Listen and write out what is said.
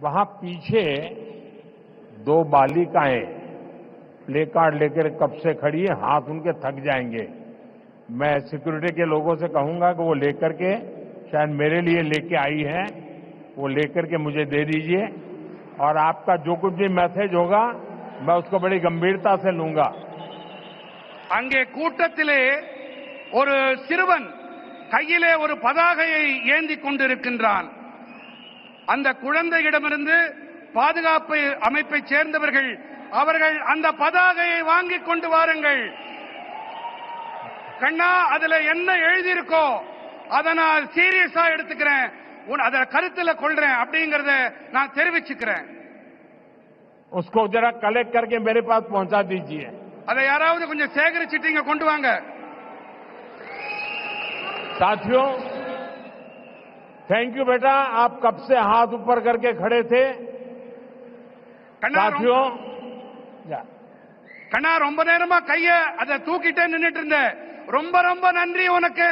वहां पीछे दो बालिकाएं प्ले कार्ड लेकर कब से खड़ी है, हाथ उनके थक जाएंगे। मैं सिक्योरिटी के लोगों से कहूंगा कि वो लेकर के, शायद मेरे लिए लेके आई है, वो लेकर के मुझे दे दीजिए और आपका जो कुछ भी मैसेज होगा मैं उसको बड़ी गंभीरता से लूंगा। அங்கே கூட்டத்திலே ஒரு சிறுவன் கையிலே ஒரு பதாகையை ஏந்தி கொண்டிருக்கின்றான். அந்த குழந்தையிடமிருந்து பாதுகாப்பு அமைப்பைச் சேர்ந்தவர்கள் அவர்கள் அந்த பதாகையை வாங்கிக் கொண்டு வாருங்கள். கண்ணா, அதுல என்ன எழுதியிருக்கோ அதை நான் சீரியஸா எடுத்துக்கிறேன், அதை கருத்துல கொள்றேன் அப்படிங்கறத நான் தெரிவிச்சுக்கிறேன். उसको जरा कलेक्ट करके मेरे पास पहुंचा दीजिए. அதை யாராவது கொஞ்சம் சேகரிச்சுட்டு இங்க கொண்டு வாங்க. साथियों, थैंक यू बेटा, आप कब से हाथ ऊपर करके खड़े थे. साथियों, கண்ணா ரொம்ப நேரமா கைய அதை தூக்கிட்டே நின்னுட்டு இருந்த, ரொம்ப ரொம்ப நன்றி உனக்கு.